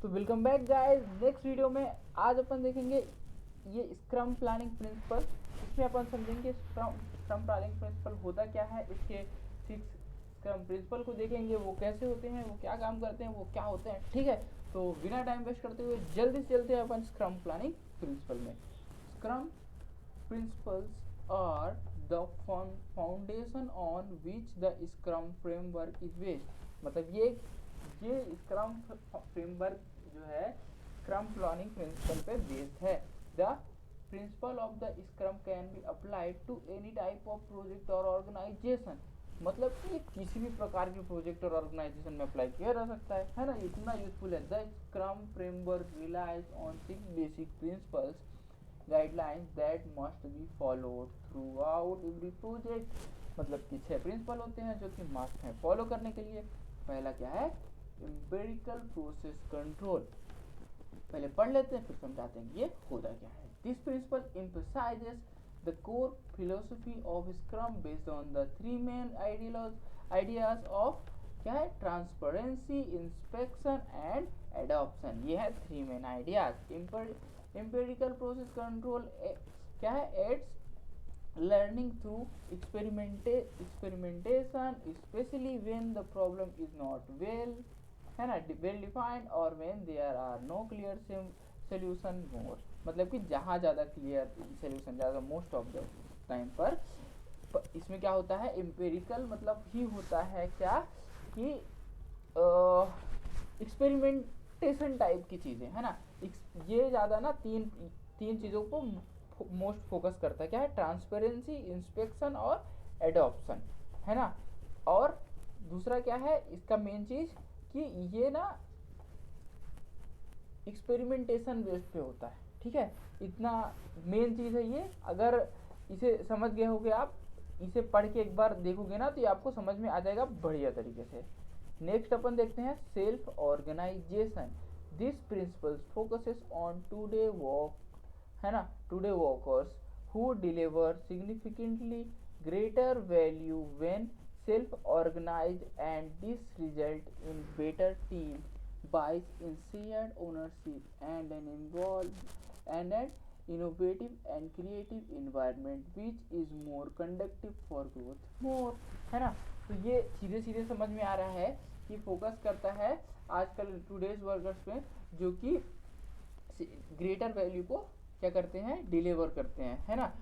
तो welcome back guys. Next video में आज अपन देखेंगे ये स्क्रम प्लानिंग प्रिंसिपल। इसमें अपन समझेंगे स्क्रम प्लानिंग प्रिंसिपल होता क्या है, इसके 6 स्क्रम प्रिंसिपल को देखेंगे, वो कैसे होते हैं, वो क्या काम करते हैं, वो क्या होते हैं। ठीक है, तो बिना टाइम वेस्ट करते हुए जल्दी से चलते हैं अपन स्क्रम प्लानिंग प्रिंसिपल में। Scrum principles are the foundation on which the scrum framework is based। मतलब ये स्क्रम फ्रेमवर्क जो है स्क्रम प्लानिंग प्रिंसिपल पे बेस्ड है। The principle of the scrum can be applied to any type of project और organisation. मतलब कि किसी भी प्रकार के प्रोजेक्ट और ऑर्गेनाइजेशन में अप्लाई किया जा सकता है ना, इतना यूजफुल है। The scrum framework relies on 6 basic principles guidelines that must be followed throughout every project. मतलब कि 6 प्रिंसिपल होते हैं जो कि मस्ट हैं फॉलो करने के लिए। पहला क्या है, एम्पिरिकल प्रोसेस कंट्रोल। पहले पढ़ लेते हैं फिर समझाते हैं ये होता क्या है। This principal emphasises the core philosophy of scrum based on the 3 main ideas of क्या है, ट्रांसपेरेंसी, इंस्पेक्शन एंड एडॉप्शन। ये है 3 main ideas. Empirical process control क्या है, ads learning through experimentation, especially when the problem is not well defined or when there are no clear solution more। मतलब कि जहाँ ज़्यादा क्लियर सोल्यूशन ज़्यादा most of the time पर इसमें क्या होता है, एम्पेरिकल मतलब ही होता है क्या कि एक्सपेरिमेंटेशन टाइप की चीज़ें है ना। ये ज़्यादा ना तीन चीज़ों को मोस्ट फोकस करता है। क्या है, ट्रांसपेरेंसी, इंस्पेक्शन और एडॉप्शन है ना। और दूसरा क्या है इसका मेन चीज कि ये ना एक्सपेरिमेंटेशन बेस्ड पे होता है। ठीक है, इतना मेन चीज है ये। अगर इसे समझ गए होगे आप, इसे पढ़ के एक बार देखोगे ना तो ये आपको समझ में आ जाएगा बढ़िया तरीके से। नेक्स्ट अपन देखते हैं self organisation. This principles focuses on today work है ना, today workers who deliver significantly greater value when self organised and this result in better team buy in shared ownership and an innovative and creative environment which is more conducive for growth more है ना। तो ये सीधे सीधे समझ में आ रहा है कि फोकस करता है आजकल टूडेज वर्कर्स में जो कि ग्रेटर वैल्यू को क्या करते हैं, डिलीवर करते हैं है ना।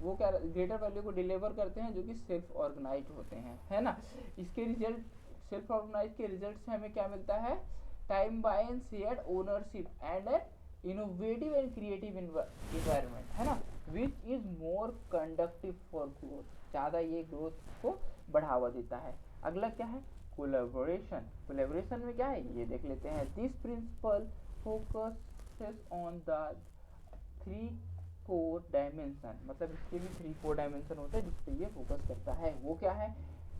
वो क्या ग्रेटर वैल्यू को डिलीवर करते हैं जो कि सेल्फ ऑर्गेनाइज होते हैं है ना। इसके रिजल्ट सेल्फ ऑर्गेनाइज के रिजल्ट से हमें क्या मिलता है, time buy shared ownership and innovative and creative environment है ना, which is more conductive for growth. ज़्यादा ये ग्रोथ को बढ़ावा देता है। अगला क्या है, कोलैबोरेशन। कोलैबोरेशन में क्या है ये देख लेते हैं। This principle focuses on the 3 4 dimension. मतलब इसके भी 3 4 डायमेंशन होते हैं जिस पे ये फोकस करता है। वो क्या है,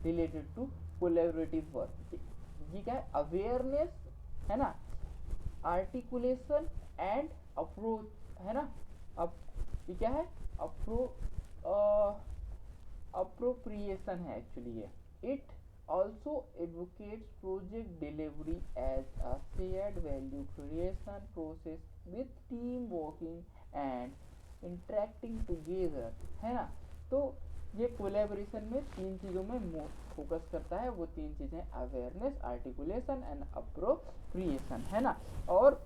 रिलेटेड टू कोलैबोरेटिव वर्क। ये क्या है, अवेयरनेस है ना, आर्टिकुलेशन एंड अप्रोच है ना। अब ये क्या है, अप्रोप्रिएशन है एक्चुअली ये। It also advocates project delivery as a shared value creation process with team working and interacting together है ना। तो ये कोलैबोरेशन में 3 चीज़ों में फोकस करता है। वो 3 चीज़ें अवेयरनेस, आर्टिकुलेशन एंड अप्रोप्रिएशन है ना। और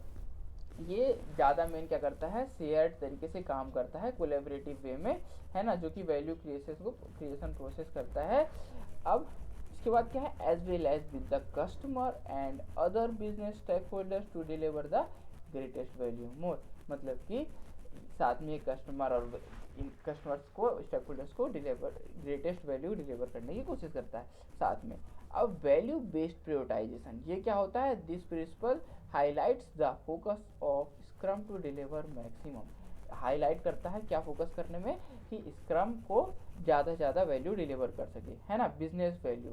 ये ज़्यादा मेन क्या करता है, शेयर्ड तरीके से काम करता है कोलैबोरेटिव वे में है ना, जो कि वैल्यू क्रिएशन प्रोसेस करता है। अब इसके बाद क्या है, as well as with the customer and other business stakeholders to deliver the greatest value more. मतलब कि साथ में कस्टमर और इन कस्टमर्स को, स्टेक होल्डर्स को ग्रेटेस्ट वैल्यू डिलीवर करने की कोशिश करता है साथ में। अब वैल्यू बेस्ड प्रायोरिटाइजेशन ये क्या होता है, this principle highlights the focus of scrum to deliver maximum. Highlight करता है क्या फोकस करने में, कि स्क्रम को ज़्यादा से ज़्यादा वैल्यू डिलीवर कर सके है ना, business value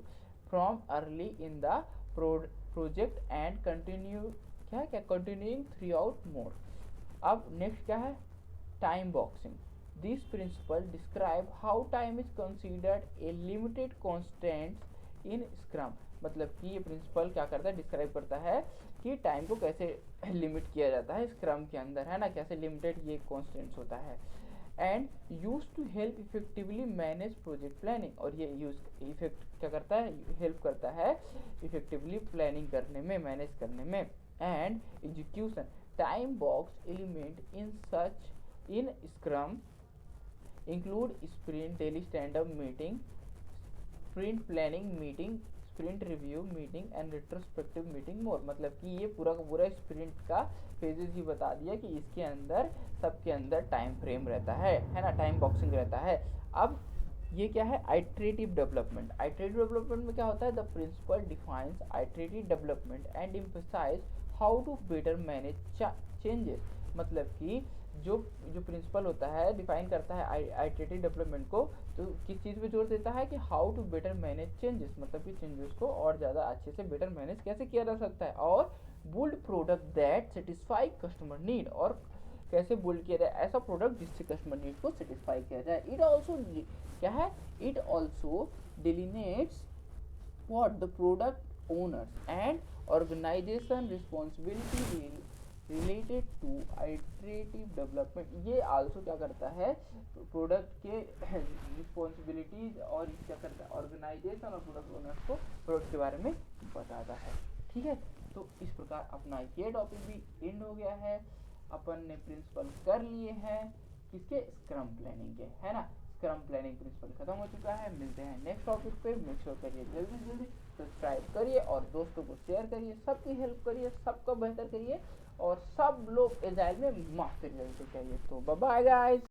from early in the project and continuing through out more. अब नेक्स्ट क्या है, time boxing. This principle describe how time is considered a limited constant in scrum. मतलब कि ये प्रिंसिपल क्या करता है, डिस्क्राइब करता है कि टाइम को कैसे लिमिट किया जाता है स्क्रम के अंदर, है ना, कैसे लिमिटेड ये कॉन्स्टेंट्स होता है। And use to help effectively manage project planning, और ये यूज इफेक्ट क्या करता है, हेल्प करता है इफेक्टिवली प्लानिंग करने में, मैनेज करने में। And execution time box element in such in scrum include sprint daily stand up meeting, sprint planning meeting, sprint review meeting and retrospective meeting more. मतलब कि ये पूरा का पूरा स्प्रिंट का फेजेस ही बता दिया कि इसके अंदर सबके अंदर टाइम फ्रेम रहता है ना, टाइम बॉक्सिंग रहता है। अब ये क्या है, आइटरेटिव डेवलपमेंट। आइटरेटिव डेवलपमेंट में क्या होता है, the principle defines iterative development and emphasise how to better manage changes. मतलब कि जो प्रिंसिपल होता है डिफाइन करता है आइटरेटिव डेवलपमेंट को, तो किस चीज़ पे जोर देता है कि how to better manage changes, मतलब कि चेंजेस को और ज़्यादा अच्छे से बेटर मैनेज कैसे किया जा सकता है। और build product that satisfy customer need, और कैसे बिल्ड किया जाए ऐसा प्रोडक्ट जिससे कस्टमर नीड को सेटिस्फाई किया जाए। इट ऑल्सो क्या है, it also delineates what the product owners and organisation responsibility related to iterative development. ये आल्सो क्या करता है, प्रोडक्ट के रिस्पॉन्सिबिलिटीज और क्या करता है, ऑर्गेनाइजेशन और प्रोडक्ट ओनर्स को प्रोडक्ट के बारे में बताता है। ठीक है, तो इस प्रकार अपना ये टॉपिक भी एंड हो गया है। अपन ने प्रिंसिपल कर लिए हैं किसके, स्क्रम प्लानिंग के, है ना। स्क्रम प्लानिंग प्रिंसिपल खत्म हो चुका है। मिलते हैं नेक्स्ट टॉपिक पे। मेक श्योर करिए जल्दी सब्सक्राइब करिए और दोस्तों को शेयर करिए, सबकी हेल्प करिए, सबका बेहतर करिए और सब लोग एजाइल में मास्टर रिजल्ट चाहिए। तो बाय बाय गाइस।